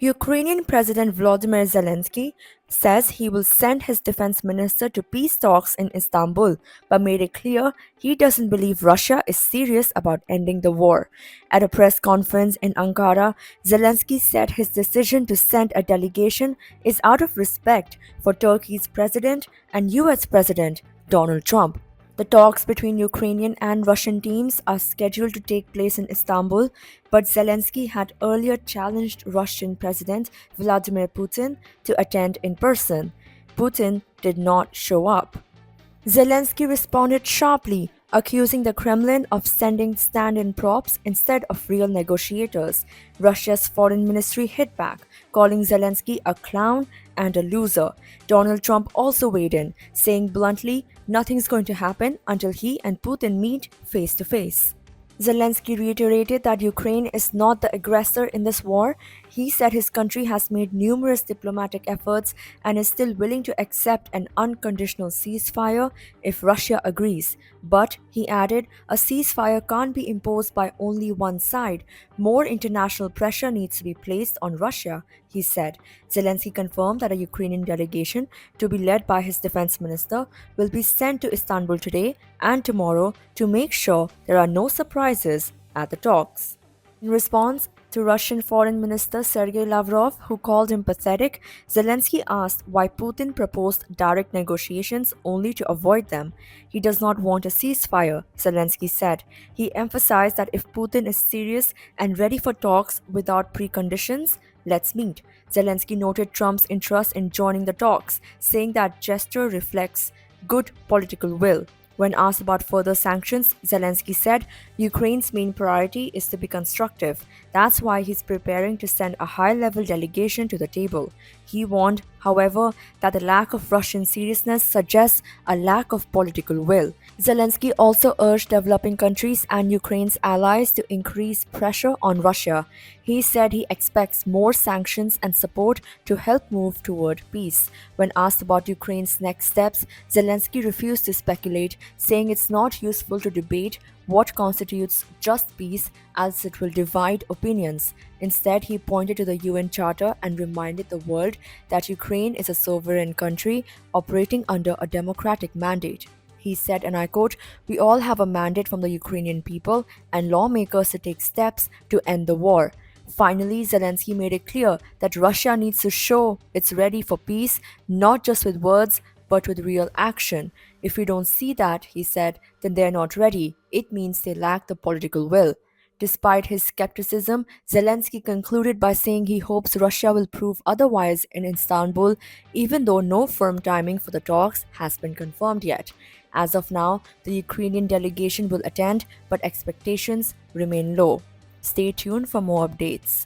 Ukrainian President Volodymyr Zelensky says he will send his defense minister to peace talks in Istanbul, but made it clear he doesn't believe Russia is serious about ending the war. At a press conference in Ankara, Zelensky said his decision to send a delegation is out of respect for Turkey's president and US President Donald Trump. The talks between Ukrainian and Russian teams are scheduled to take place in Istanbul, but Zelensky had earlier challenged Russian President Vladimir Putin to attend in person. Putin did not show up. Zelensky responded sharply, accusing the Kremlin of sending stand in props instead of real negotiators. Russia's foreign ministry hit back, calling Zelensky a clown and a loser. Donald Trump also weighed in, saying bluntly, nothing's going to happen until he and Putin meet face to face. Zelensky reiterated that Ukraine is not the aggressor in this war. He said his country has made numerous diplomatic efforts and is still willing to accept an unconditional ceasefire if Russia agrees. But, he added, a ceasefire can't be imposed by only one side. More international pressure needs to be placed on Russia, he said. Zelensky confirmed that a Ukrainian delegation, to be led by his defense minister, will be sent to Istanbul today and tomorrow to make sure there are no surprises at the talks. In response to Russian Foreign Minister Sergei Lavrov, who called him pathetic, Zelensky asked why Putin proposed direct negotiations only to avoid them. He does not want a ceasefire, Zelensky said. He emphasized that if Putin is serious and ready for talks without preconditions, let's meet. Zelensky noted Trump's interest in joining the talks, saying that gesture reflects good political will. When asked about further sanctions, Zelensky said Ukraine's main priority is to be constructive. That's why he's preparing to send a high-level delegation to the table. He warned, however, that the lack of Russian seriousness suggests a lack of political will. Zelensky also urged developing countries and Ukraine's allies to increase pressure on Russia. He said he expects more sanctions and support to help move toward peace. When asked about Ukraine's next steps, Zelensky refused to speculate, saying it's not useful to debate what constitutes just peace as it will divide opinions. Instead, he pointed to the UN Charter and reminded the world that Ukraine is a sovereign country operating under a democratic mandate. He said, and I quote, "We all have a mandate from the Ukrainian people and lawmakers to take steps to end the war." Finally, Zelensky made it clear that Russia needs to show it's ready for peace, not just with words, but with real action. If we don't see that, he said, then they're not ready. It means they lack the political will. Despite his skepticism, Zelensky concluded by saying he hopes Russia will prove otherwise in Istanbul, even though no firm timing for the talks has been confirmed yet. As of now, the Ukrainian delegation will attend, but expectations remain low. Stay tuned for more updates.